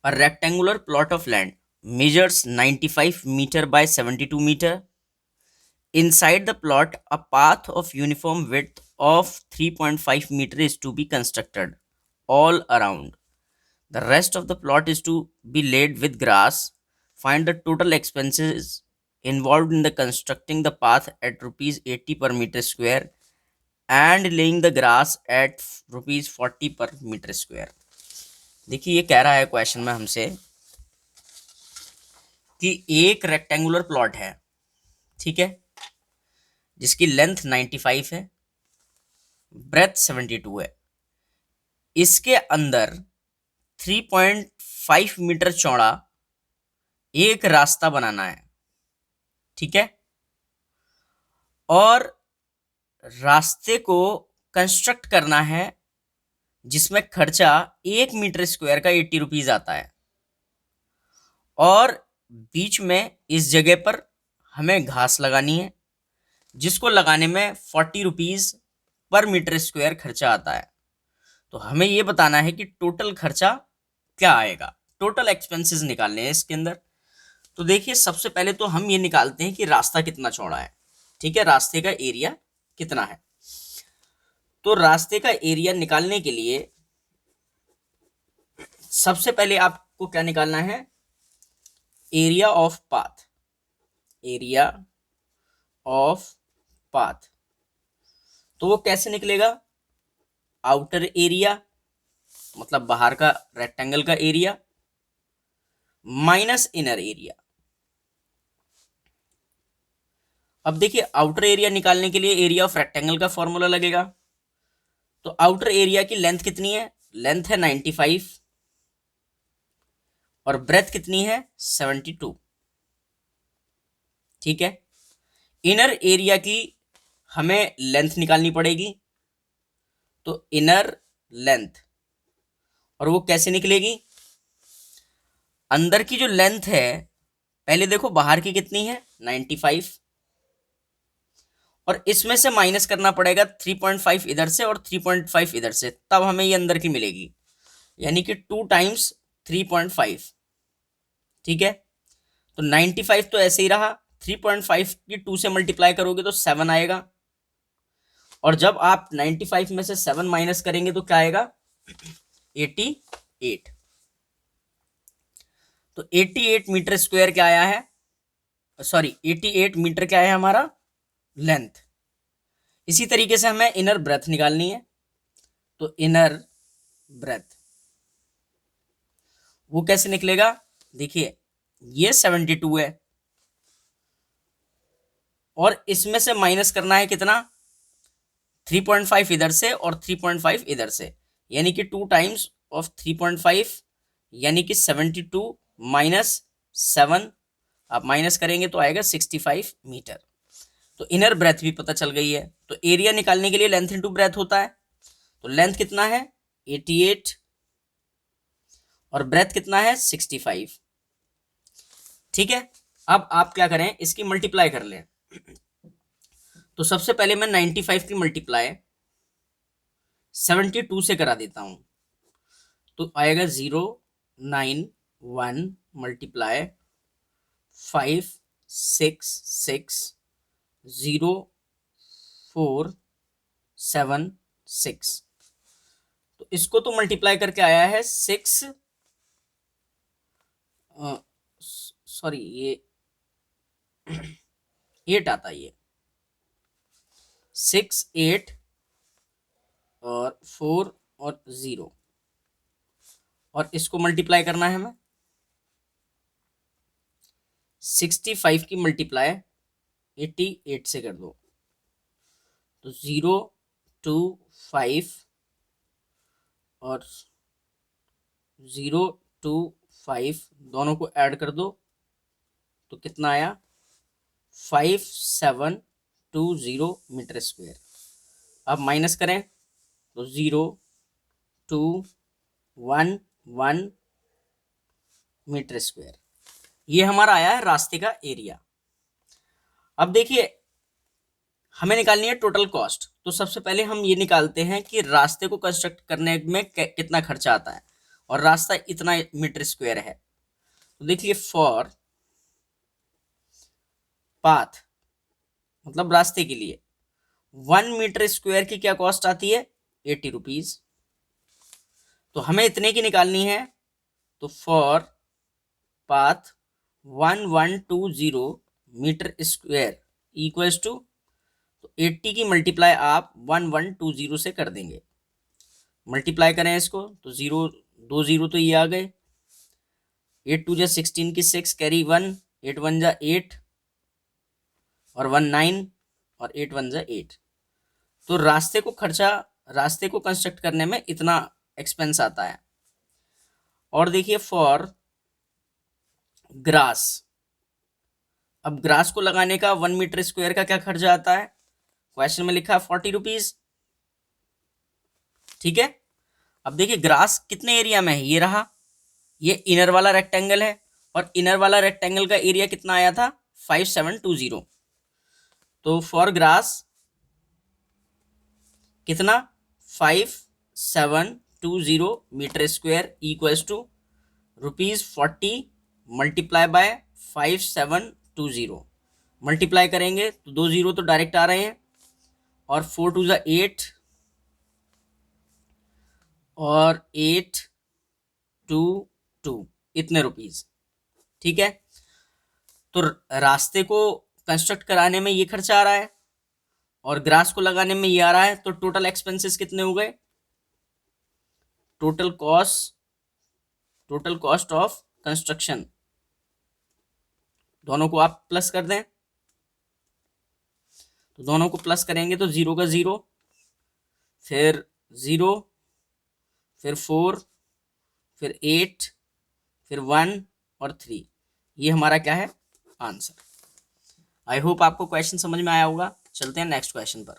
A rectangular plot of land measures 95 meter by 72 meter. Inside the plot, a path of uniform width of 3.5 meter is to be constructed all around. The rest of the plot is to be laid with grass. Find the total expenses involved in the constructing the path at rupees 80 per meter square and laying the grass at rupees 40 per meter square. देखिए ये कह रहा है question में हमसे कि एक rectangular plot है, ठीक है, जिसकी लेंथ 95 है, ब्रेथ 72 है। इसके अंदर 3.5 मीटर चौड़ा एक रास्ता बनाना है, ठीक है, और रास्ते को कंस्ट्रक्ट करना है जिसमें खर्चा 1 मीटर स्क्वायर का 80 रुपीज आता है, और बीच में इस जगह पर हमें घास लगानी है जिसको लगाने में 40 रुपीज पर मीटर स्क्वायर खर्चा आता है। तो हमें ये बताना है कि टोटल खर्चा क्या आएगा, टोटल एक्सपेंसेस निकालने हैं इसके अंदर। तो देखिए सबसे पहले तो हम ये निकालते हैं कि रास्ता कितना चौड़ा है, ठीक है, रास्ते का एरिया कितना है। तो रास्ते का एरिया निकालने के लिए सबसे पहले आपको क्या निकालना है, area of path, area of path. तो वो कैसे निकलेगा, आउटर एरिया मतलब बाहर का रेक्टेंगल का एरिया माइनस इनर एरिया। अब देखिए आउटर एरिया निकालने के लिए एरिया ऑफ रेक्टेंगल का फॉर्मूला लगेगा। तो आउटर एरिया की लेंथ कितनी है, लेंथ है 95 और ब्रेथ कितनी है 72, ठीक है। इनर एरिया की हमें लेंथ निकालनी पड़ेगी, तो इनर लेंथ, और वो कैसे निकलेगी, अंदर की जो लेंथ है पहले देखो बाहर की कितनी है 95, और इसमें से माइनस करना पड़ेगा 3.5 इधर से और 3.5 इधर से, तब हमें ये अंदर की मिलेगी, यानी कि 2 टाइम्स 3.5, ठीक है। तो 95 तो ऐसे ही रहा, 3.5 की 2 से मल्टीप्लाई करोगे तो 7 आएगा, और जब आप 95 में से 7 माइनस करेंगे तो क्या आएगा 88। तो 88 मीटर स्क्वायर क्या आया है, सॉरी 88 मीटर क्या है हमारा लेंथ। इसी तरीके से हमें इनर ब्रेथ निकालनी है, तो इनर ब्रेथ वो कैसे निकलेगा, देखिए ये 72 है और इसमें से माइनस करना है कितना 3.5 इधर से और 3.5 इधर से, यानी कि 2 टाइम्स ऑफ 3.5, यानी कि 72 माइनस 7, आप माइनस करेंगे तो आएगा 65 मीटर। तो इनर ब्रेथ भी पता चल गई है। तो एरिया निकालने के लिए लेंथ इनटू ब्रेथ होता है, तो लेंथ कितना है 88 और ब्रेथ कितना है 65, ठीक है। अब आप क्या करें, इसकी मल्टीप्लाई कर लें। तो सबसे पहले मैं 95 की मल्टीप्लाई 72 से करा देता हूं, तो आएगा 091 मल्टीप्लाई 5660476। तो इसको तो मल्टीप्लाई करके आया है 6, सॉरी ये 8 आता है, ये 6 8 और 4 और 0, और इसको मल्टीप्लाई करना है हमें 65 की मल्टीप्लाई 88 से कर दो, तो 025 और 025 दोनों को ऐड कर दो तो कितना आया 5720 मीटर स्क्वायर। अब माइनस करें तो 0211 मीटर स्क्वायर, ये हमारा आया है रास्ते का एरिया। अब देखिए हमें निकालनी है टोटल कॉस्ट। तो सबसे पहले हम ये निकालते हैं कि रास्ते को कंस्ट्रक्ट करने में कितना खर्चा आता है। और रास्ता इतना मीटर स्क्वायर है। तो देखिए फॉर पाथ मतलब रास्ते के लिए 1 मीटर स्क्वायर की क्या कॉस्ट आती है, 80 रुपीज। तो हमें इतने की निकालनी है, तो for path 1120 metre square equals to, तो 80 की मल्टीप्लाई आप 1120 से कर देंगे। मल्टीप्लाई करें इसको तो 0 2 0 तो ये आ गए, 8 2 16 की 6 कैरी 1, 8 1 8 और 1 9 और 8 1 8। तो रास्ते को कंस्ट्रक्ट करने में इतना एक्सपेंस आता है। और देखिए फॉर ग्रास, अब ग्रास को लगाने का 1 मीटर स्क्वायर का क्या खर्चा आता है, क्वेश्चन में लिखा है 40 रुपीज। ठीक है, अब देखिए ग्रास कितने एरिया में है, ये रहा, ये इनर वाला रेक्टेंगल है और इनर वाला रेक्टेंगल का एरिया कितना आया था, 5720। तो फॉर ग्रास कितना, 5720 metre square equals to ₹40 multiply by 5720। Multiply करेंगे तो 2 0 तो डायरेक्ट आ रहे हैं, और 4 2 8 और 8 2 2 इतने रुपीज। ठीक है, तो रास्ते को कंस्ट्रक्ट कराने में ये खर्चा आ रहा है और ग्रास को लगाने में ये आ रहा है, तो टोटल एक्सपेंसेस कितने हो गए, टोटल कॉस्ट ऑफ कंस्ट्रक्शन, दोनों को आप प्लस कर दें, तो दोनों को प्लस करेंगे तो 0 का 0, फिर 0, फिर 4, फिर 8, फिर 1 और 3, ये हमारा क्या है, आंसर। आई होप आपको क्वेश्चन समझ में आया होगा। चलते हैं नेक्स्ट क्वेश्चन पर।